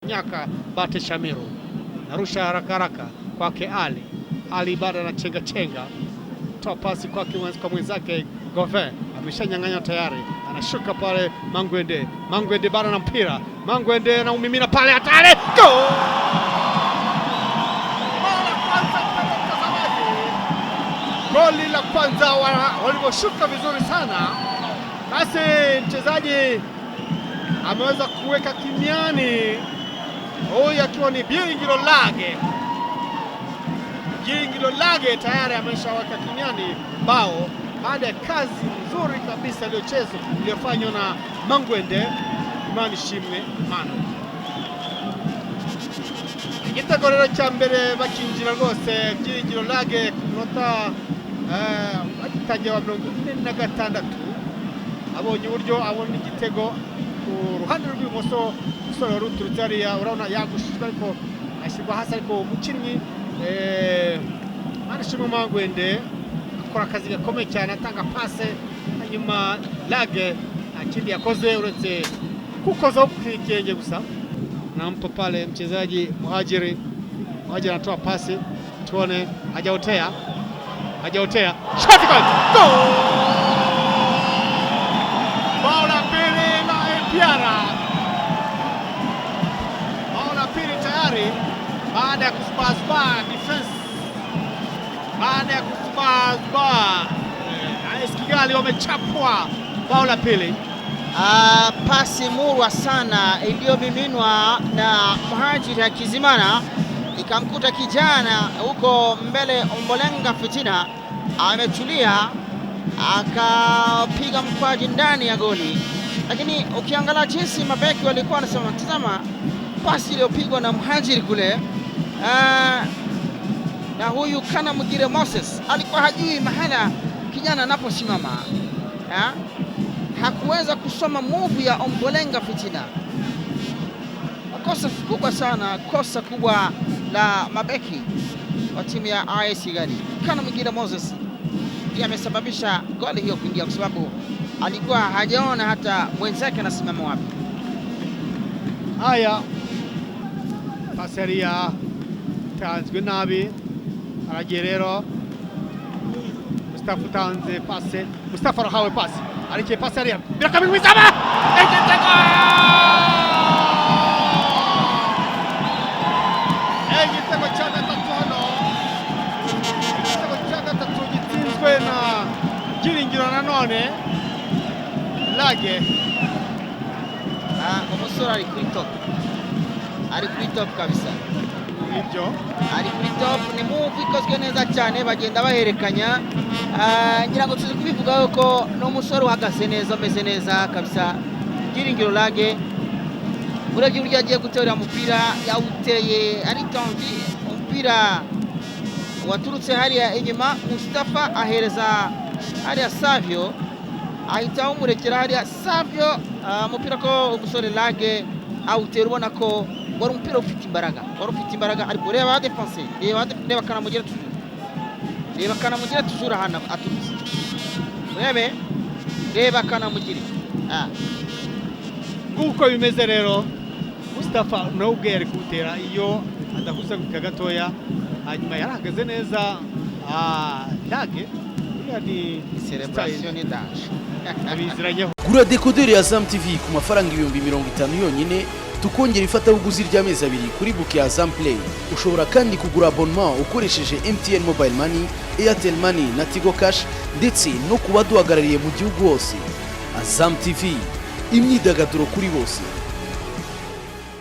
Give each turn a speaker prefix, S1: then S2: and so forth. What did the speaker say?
S1: Nyaka Bate Shamiru narusha haraka kwake Ali bado anachenga chenga, toa pasi kwake kwa mwenzake Govin, ameshanyang'anywa tayari, anashuka pale Mangwende bado na mpira, Mangwende anaumimina pale, hatari, goal! Goli la kwanza walivyoshuka vizuri sana. Basi mchezaji ameweza kuweka kimiani, huyu akiwa ni Byiringiro Lage tayari ameshaweka kimiani bao baada ya kazi nzuri kabisa iliyofanywa na Mangwende Imani Shimwe Mano. Igitego rero cya mbere bakinjira rwose Byiringiro Lage ku munota agitangira wa 46 abonye uburyo abona igitego ku ruhande rw'ibumoso, umusore ruturutse hariya urabona yagushijwe ariko ashyirwa hasi, ariko umukinnyi Manishimwe Mangwende akora akazi gakomeye cyane, atanga pase, hanyuma Lage akindi yakoze uretse kukoza ukikenge gusa. Nampa pale mchezaji Muhajiri anatoa pasi, tuone hajaotea, shot goal! Bao la pili la Epiara, bao la pili tayari baada ya kusubazba defense, baada ya kusubazba AS Kigali wamechapwa bao la pili.
S2: Pasi murwa sana iliyomiminwa na Muhajiri Hakizimana ikamkuta kijana huko mbele Ombolenga Fitina, ametulia akapiga mkwaji ndani ya goli. Lakini ukiangalia jinsi mabeki walikuwa wanasema, tazama pasi iliyopigwa na Muhajiri kule, na huyu Kanamugire Moses alikuwa hajui mahala kijana anaposimama, hakuweza kusoma move ya Ombolenga Fitina. Kosa kubwa sana, kosa kubwa la mabeki wa timu ya AS Kigali. Kanamugire Moses ndiye amesababisha goli hiyo kuingia, kwa sababu alikuwa hajaona hata mwenzake anasimama wapi.
S1: Haya, paseria tanzwe nabi, aragerero Mustafa tanze pase, Mustafa rahawe pasi, arike paseria birakabiri wizaba egitego cha gatatu gitsinzwe na Byiringiro nanone Lage.
S2: Umusore ari kuri top kabisa,
S1: ibyo
S2: ari kuri top, ni move ikozwe neza cyane, bagenda baherekanya. Ngira ngo tuzi kubivuga ko no musore uhagaze neza, ameze neza kabisa. Byiringiro Lage urebye uburyo agiye gutera umupira, yawuteye ari tanvi, umupira waturutse hariya inyuma, Mustafa ahereza hariya Savio, ahita umurekera hariya Savio, umupira ko umusore Lage awutera, ubona ko wari umupira ufite imbaraga, ariko reba defense, reba Kanamugire tujura hano aturutse, reba Kanamugire
S1: nguko bimeze rero. Mustafa nawe yari kutera iyo adakuza ku gatoya, hanyuma yarahagaze neza. Lage ni
S2: celebration dash
S1: abiziranyeho.
S3: Gura decoder ya Azam TV ku mafaranga 50 yonyine, tukongera ifatabuguzi ry'amezi 2 kuri book ya Azam Play. Ushobora kandi kugura abonnement ukoresheje MTN Mobile Money, Airtel Money na Tigo Cash, ndetse no kubaduhagarariye mu gihugu hose. Azam TV, imyidagaduro kuri bose.